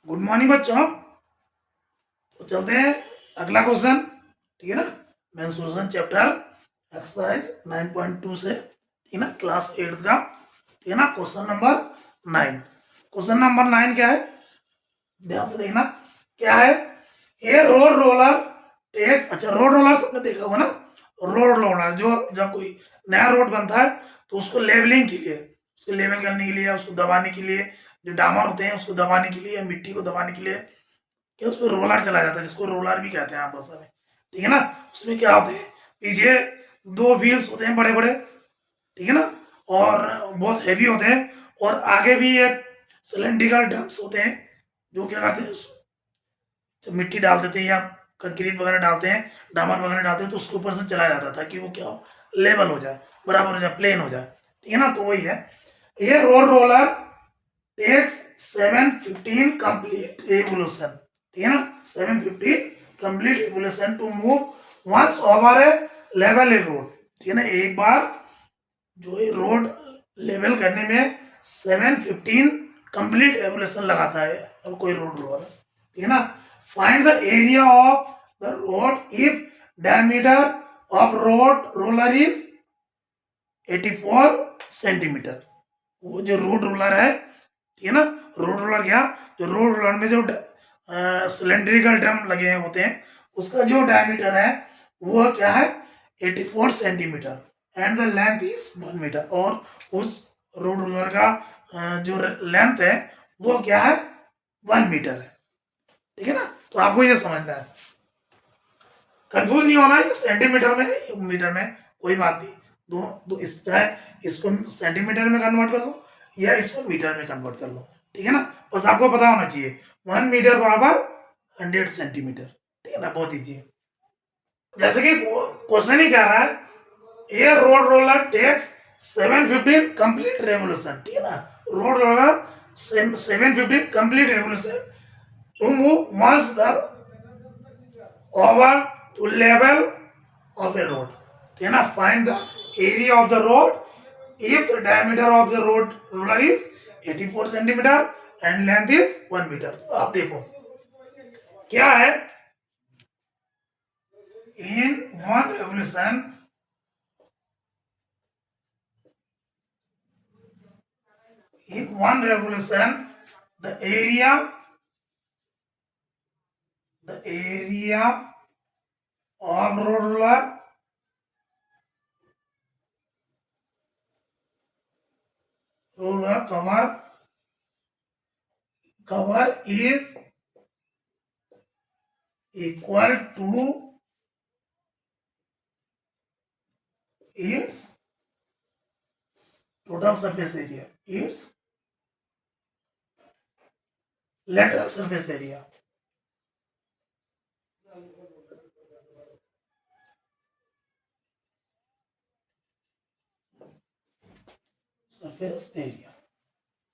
Good morning बच्चों। तो चलते हैं अगला क्वेश्चन। ठीक है ना, मेंस्ट्रुएशन चैप्टर एक्सरसाइज 9.2 से, ठीक है ना, क्लास 8 का। ठीक है ना, क्वेश्चन नंबर 9। क्वेश्चन नंबर 9 क्या है, ध्यान से देखना। क्या है, ए रोड रोलर टेक्स। अच्छा, रोड रोलर सबने देखा होगा ना। रोड रोलर जो जब कोई नया रोड बनता है तो उसको लेवलिंग के लिए, उसको लेवल करने के लिए, उसको दबाने के लिए, जो डामर होते हैं उसको दबाने के लिए, मिट्टी को दबाने के लिए क्या उस पर रोलर चला जाता है, जिसको रोलर भी कहते हैं आम भाषा में। ठीक है ना, उसमें क्या होते हैं, पीछे दो व्हील्स होते हैं बड़े बड़े, ठीक है ना, और बहुत हैवी होते हैं, और आगे भी एक सिलेंड्रिकल ड्रम्स होते हैं जो क्या करते हैं, जब मिट्टी डाल देते हैं या कंक्रीट वगैरह डालते हैं, डामर वगैरह डालते हैं, तो उसके ऊपर से चलाया जाता था कि वो क्या हो, लेवल हो जाए, बराबर हो जाए, प्लेन हो जाए। ठीक है ना, तो वही है। ये road roller takes 715 complete revolution. ठीक है ना, 715 complete revolution to move once over a level a road. ठीक है ना, एक बार जो ये रोड लेवल करने में 715 कंप्लीट रेवोल्यूशन लगाता है और कोई रोड रोलर। ठीक है ना, find the area of the road if diameter of road roller is 84 centimetre. वो जो रोड रोलर है, ठीक है ना, रोड रोलर क्या, जो रोड रोलर में जो सिलेंड्रिकल ड्रम लगे होते हैं उसका जो डायमीटर है वो क्या है, 84 centimetre, and the length is 1 metre. और उस रोड रोलर का जो लेंथ है वो क्या है, 1 मीटर है। ठीक है ना, तो आपको ये समझना है, कंफ्यूज नहीं होना है सेंटीमीटर में मीटर में, कोई बात नहीं। दो दो इस चाहे इसको सेंटीमीटर में कन्वर्ट कर लो या इसको मीटर में कन्वर्ट कर लो। ठीक है ना, बस आपको पता होना चाहिए 1 मीटर बराबर 100 सेंटीमीटर। ठीक है ना, बहुत ईजी है। जैसे कि क्वेश्चन ही कह रहा है, a road roller takes 715 complete revolution. ठीक है ना, road roller 715 complete revolution to move once the over to level of a road. ठीक है ना, find the area of the road if the diameter of the road roller is 84 centimetre and length is 1 metre. तो आप देखो क्या है, in one revolution the area of road roller cover is equal to its total surface area, its lateral surface area। Surface area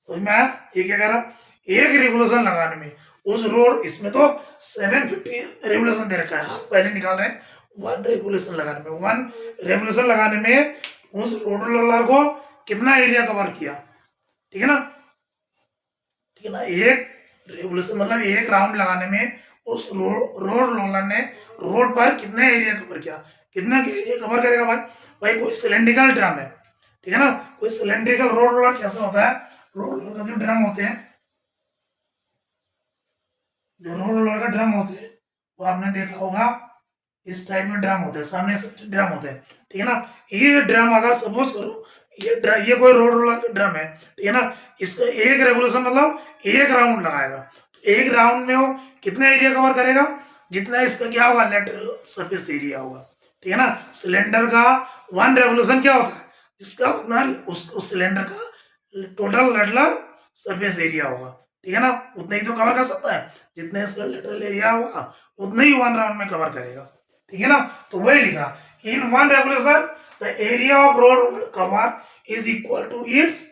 समझ में आया। ये क्या कह रहा, एक रेवोल्यूशन लगाने में उस रोड, इसमें तो 750 रेवोल्यूशन दे रखा है, हम पहले निकाल रहे हैं 1 रेवोल्यूशन लगाने में। 1 रेवोल्यूशन लगाने में उस रोड रोलर को कितना एरिया कवर किया। ठीक है ना, ठीक है ना, एक रेवोल्यूशन मतलब एक राउंड लगाने में उस रोड रोलर ने रोड पर कितना एरिया कवर किया। कितना एरिया कवर करेगा भाई, भाई कोई सिलेंड्रिकल ड्रम है, ठीक है ना, कोई सिलेंड्रिकल रोड रोलर कैसा होता है, रोड रोलर का जो ड्रम होते हैं, जो रोड रोलर का ड्रम होते हैं वो आपने देखा होगा, इस टाइप में ड्रम होते हैं, सामने से ड्रम होते हैं। ठीक है ना, ये ड्रम अगर सपोज करो ये कोई रोड रोलर का ड्रम है, ठीक है ना, इसका एक रेवोल्यूशन मतलब एक राउंड लगाएगा, तो एक राउंड में वो कितना एरिया कवर करेगा, जितना इसका क्या होगा, लेटरल सरफेस एरिया होगा। ठीक है ना, सिलेंडर का 1 रेवोल्यूशन क्या होता है, जिसका उतना उस सिलेंडर का टोटल लेटरल सरफेस एरिया होगा। ठीक है ना, उतना ही तो कवर कर सकता है, जितना इसका लेटरल एरिया होगा उतना ही 1 राउंड में कवर करेगा। ठीक है ना, तो वही लिखा, in 1 revolution the area of road cover is equal to its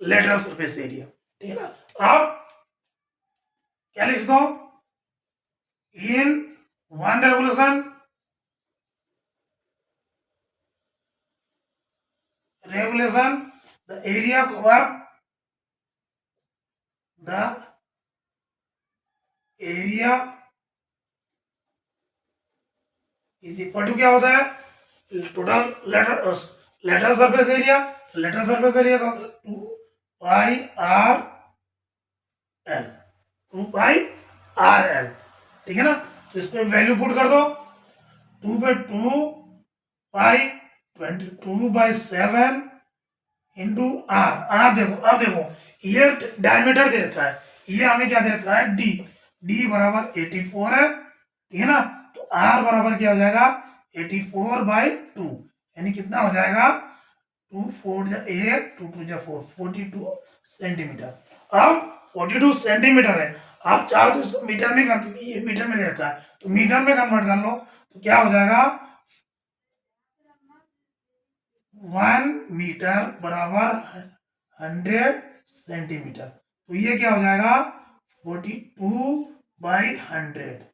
lateral surface area. ठीक है ना, अब क्या लिख दो, in 1 revolution the area cover the area is equal to क्या होता है, total lateral surface area. Lateral surface area का होता है 2 pi r l, 2 pi r l, ठीक है ना। तो इसमें वैल्यू पुट कर दो, 2/2 पाई 22/7 इंटू आर। आप देखो, अब देखो ये डायमीटर दे रखा है, ये हमें क्या दे रखा है, डी। डी बराबर 84 है, ठीक है ना। तो आर बराबर क्या हो जाएगा, 84/2, यानी कितना हो जाएगा, 2 4 8 2 2 4, 42 सेंटीमीटर। अब 42 सेंटीमीटर है, आप चाहो तो इसको मीटर में कर, क्योंकि ये मीटर में दे रखा है, तो मीटर में कन्वर्ट कर लो, तो क्या हो जाएगा, 1 मीटर बराबर 100 सेंटीमीटर। तो ये क्या हो जाएगा, 42/100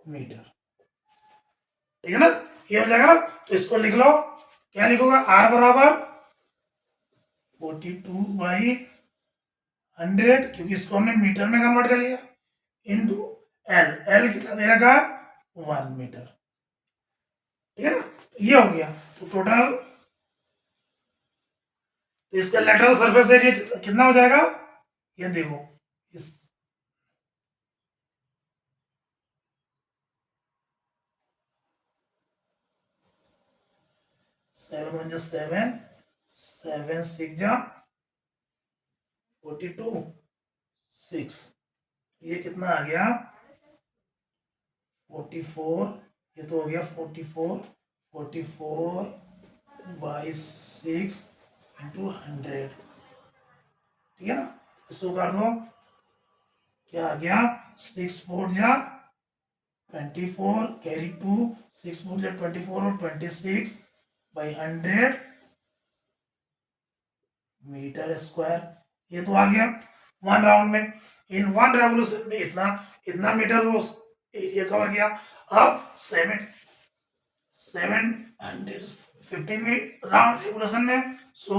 मीटर, ठीक है ना। ये हो जाएगा ना, तो इसको लिख लो, क्या लिखोगा, आर बराबर 42/100, क्योंकि इसको हमने मीटर में कन्वर्ट कर लिया, इंटू एल। एल कितना दे रखा है, 1 मीटर, ठीक है ना। ये हो गया, तो टोटल, तो इसका लेटरल सरफेस एरिया कितना हो जाएगा, ये देखो, इस 7 1 7, 7 6 42 6, ये कितना आ गया, 44, ये तो हो गया 44/6 इंटू 100, ठीक है ना। इसको कर दो, क्या आ गया, 6 4 24, कैरी 2, 6 4 24 और 26/100 मीटर स्क्वायर। ये तो आ गया 1 राउंड में, इन 1 रेवोल्यूशन में इतना इतना मीटर वो एरिया कवर किया। अब 715 राउंड रेवोल्यूशन में, so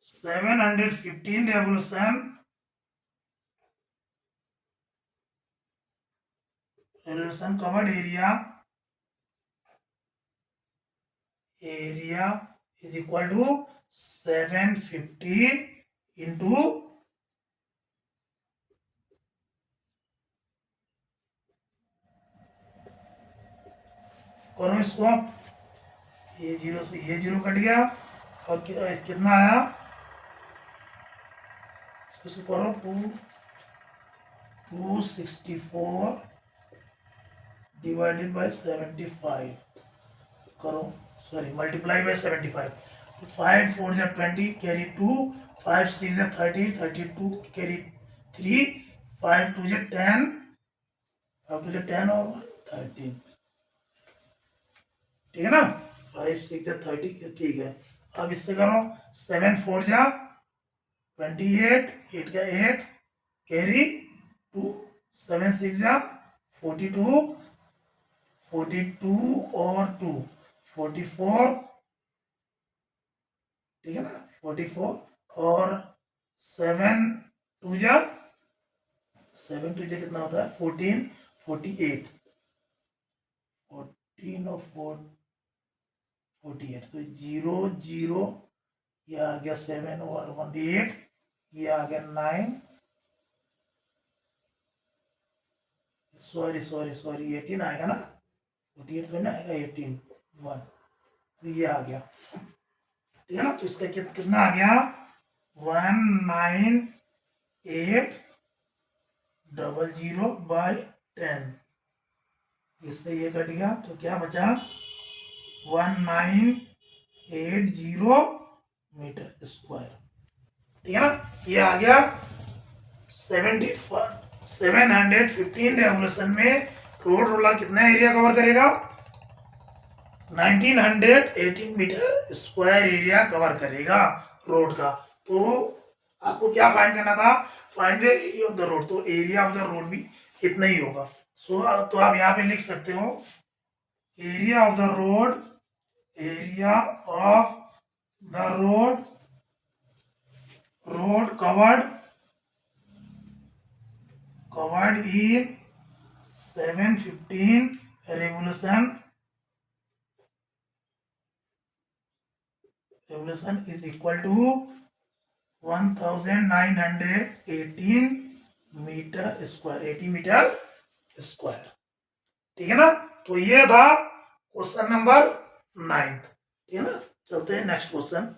715 revolution covered area is equal to 750 into करो इसको, ये जीरो से ये जीरो कट गया, और कितना आया, इसको करो 264 डिवाइडेड बाय 75 करो, sorry multiply by 75, 5 4 20, carry 2, 5 6 30, 32 carry 3, 5 2 10, 5 2 10 और 13, ठीक है ना, 5 6 30, ठीक है। अब इससे करो, 7 4 28, 8 का 8 कैरी 2, 7 6 42, 42 और 2 44, ठीक है ना, 44 और 7 2 कितना होता है, 14 48, 14 और 48, तो 0 0, ये आ गया 7 और 1 8, ये आ गया 9, सॉरी 18 आएगा ना, 48 तो ना आएगा, 18 1, तो ये आ गया, ठीक है ना। तो इसका कितना आ गया, 19800/10, इससे ये कट गया, तो क्या बचा, 1980 मीटर स्क्वायर, ठीक है ना। ये आ गया 715 रेवोल्यूशन में रोड रोलर कितना एरिया कवर करेगा, 1918 मीटर स्क्वायर एरिया कवर करेगा रोड का। तो आपको क्या फाइंड करना था, find the area of the road, तो एरिया ऑफ द रोड भी इतना ही होगा। सो तो आप यहाँ पे लिख सकते हो, area of the road, area of the road covered covered in 715 revolution is equal to 1918 metre square, 80 metre square. ठीक है ना, तो ये था क्वेश्चन नंबर 9। ठीक है ना, चलते हैं नेक्स्ट क्वेश्चन।